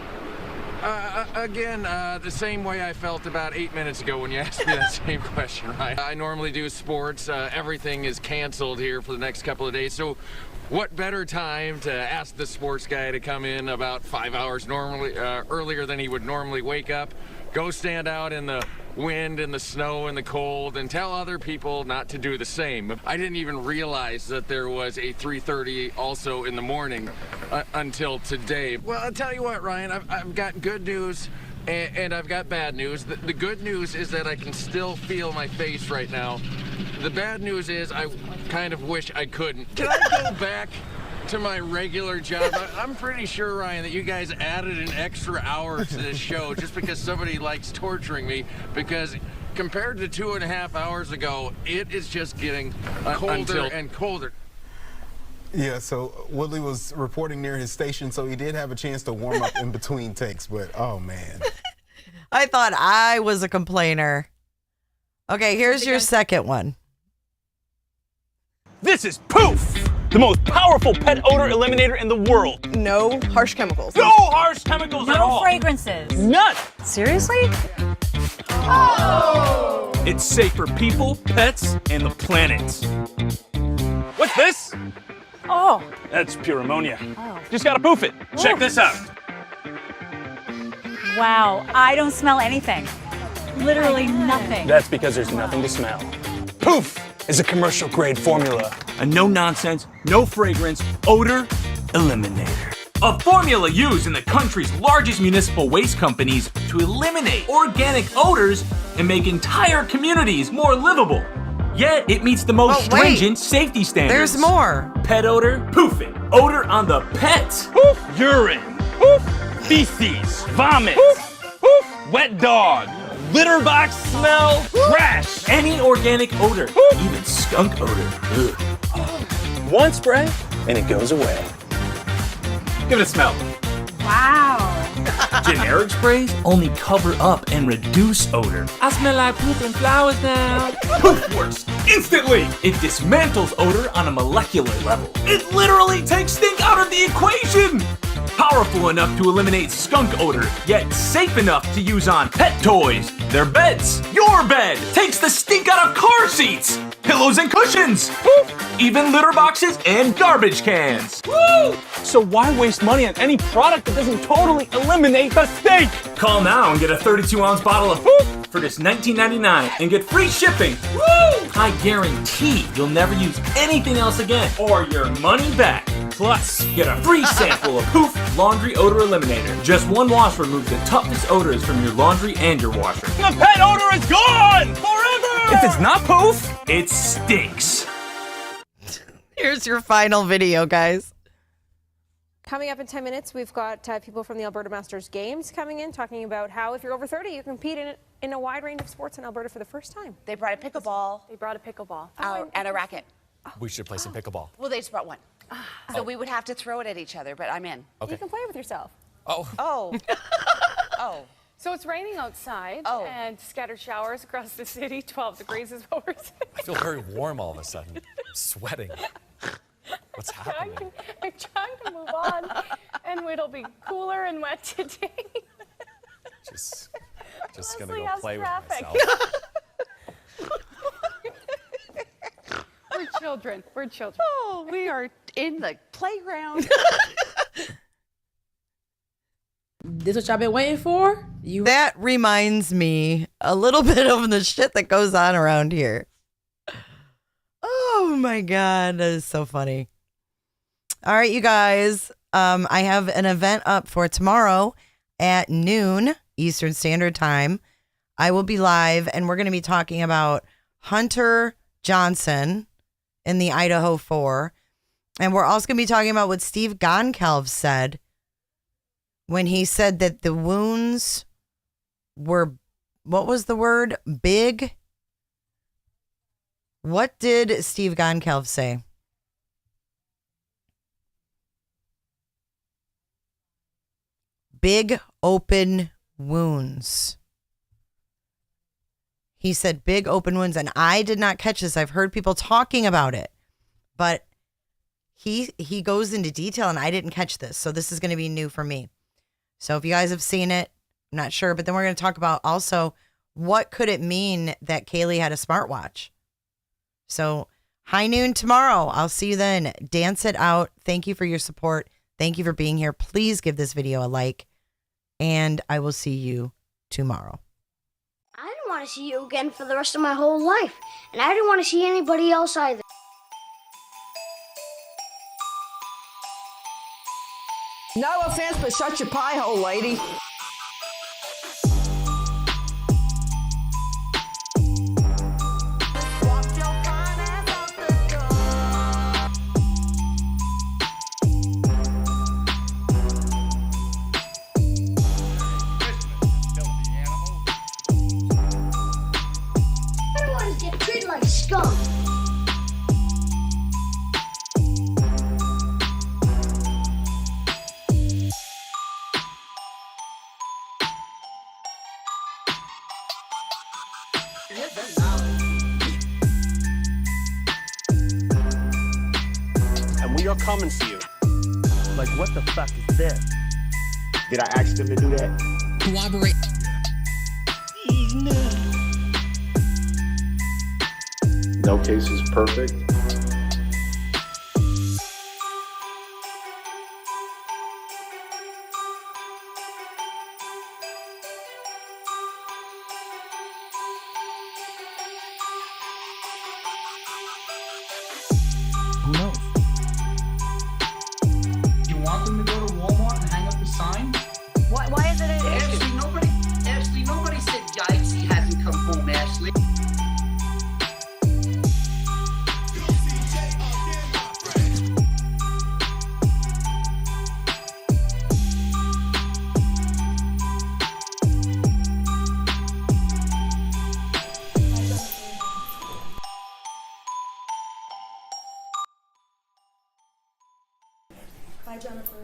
Again, the same way I felt about 8 minutes ago when you asked me that same question, right? I normally do sports. Everything is canceled here for the next couple of days. So what better time to ask the sports guy to come in about 5 hours earlier than he would normally wake up, go stand out in the wind and the snow and the cold and tell other people not to do the same. I didn't even realize that there was a 3:30 also in the morning until today. Well, I'll tell you what, Ryan, I've got good news and I've got bad news. The good news is that I can still feel my face right now. The bad news is I kind of wish I couldn't. Can I go back to my regular job? I'm pretty sure, Ryan, that you guys added an extra hour to this show just because somebody likes torturing me, because compared to 2.5 hours ago, it is just getting colder and colder.
Yeah, so Woodley was reporting near his station, so he did have a chance to warm up in between takes, but oh man.
I thought I was a complainer. Okay, here's your second one.
This is Poof, the most powerful pet odor eliminator in the world.
No harsh chemicals.
No harsh chemicals at all.
No fragrances.
None.
Seriously?
Oh! It's safe for people, pets, and the planet. What's this?
Oh.
That's pure ammonia. Oh. Just gotta poof it. Whoa. Check this out.
Wow, I don't smell anything. Literally nothing.
That's because there's nothing to smell. Poof is a commercial grade formula. A no nonsense, no fragrance, odor eliminator. A formula used in the country's largest municipal waste companies to eliminate organic odors and make entire communities more livable. Yet it meets the most stringent safety standards.
There's more.
Pet odor, poof it. Odor on the pet. Poof. Urine. Poof. Feces. Vomit. Poof. Poof. Wet dog. Litter box smell. Trash. Any organic odor. Poof. Even skunk odor. Ugh. One spray and it goes away. Give it a smell.
Wow.
Generic sprays only cover up and reduce odor. I smell like poop and flowers now. Poof works instantly. It dismantles odor on a molecular level. It literally takes stink out of the equation. Powerful enough to eliminate skunk odor, yet safe enough to use on pet toys, their beds, your bed. Takes the stink out of car seats. pillows and cushions, woo! Even litter boxes and garbage cans. Woo!
So why waste money on any product that doesn't totally eliminate the stink?
Call now and get a 32-ounce bottle of poop for just $19.99 and get free shipping. Woo! I guarantee you'll never use anything else again or your money back. Plus, get a free sample of Poof Laundry Odor Eliminator. Just one wash removes the toughest odors from your laundry and your washer.
The pet odor is gone forever!
If it's not Poof, it stinks.
Here's your final video, guys.
Coming up in 10 minutes, we've got people from the Alberta Masters Games coming in, talking about how if you're over 30, you can compete in a wide range of sports in Alberta for the first time.
They brought a pickleball.
They brought a pickleball.
And a racket.
We should play some pickleball.
Well, they just brought one. So we would have to throw it at each other, but I'm in.
You can play with yourself.
Oh.
Oh. Oh.
So it's raining outside and scattered showers across the city. 12 degrees is what we're saying.
I feel very warm all of a sudden. I'm sweating. What's happening?
I'm trying to move on, and it'll be cooler and wet today.
Just gonna go
how's
play
traffic?
with myself.
We're children. We're children.
Oh, we are in the playground.
This what y'all been waiting for?
That reminds me a little bit of the shit that goes on around here. Oh my God, that is so funny. All right, you guys. I have an event up for tomorrow at noon Eastern Standard Time. I will be live, and we're going to be talking about Hunter Johnson in the Idaho 4. And we're also going to be talking about what Steve Goncalves said when he said that the wounds were, what was the word? Big? What did Steve Goncalves say? Big open wounds. He said big open wounds, and I did not catch this. I've heard people talking about it, but he goes into detail, and I didn't catch this. So this is going to be new for me. So if you guys have seen it, I'm not sure. But then we're going to talk about also what could it mean that Kaylee had a smartwatch. So high noon tomorrow. I'll see you then. Dance it out. Thank you for your support. Thank you for being here. Please give this video a like, and I will see you tomorrow.
I didn't want to see you again for the rest of my whole life, and I didn't want to see anybody else either.
No offense, but shut your pie hole, lady.
Everyone get treated like scum.
And we are coming for you.
Like, what the fuck is this?
Did I ask them to do that?
Cooperate.
No case is perfect.
Who knows?
You want them to go to Walmart and hang up the sign?
Why is it an issue?
Ashley, nobody said yikes, he hasn't come home, Ashley.
Bye, Jennifer.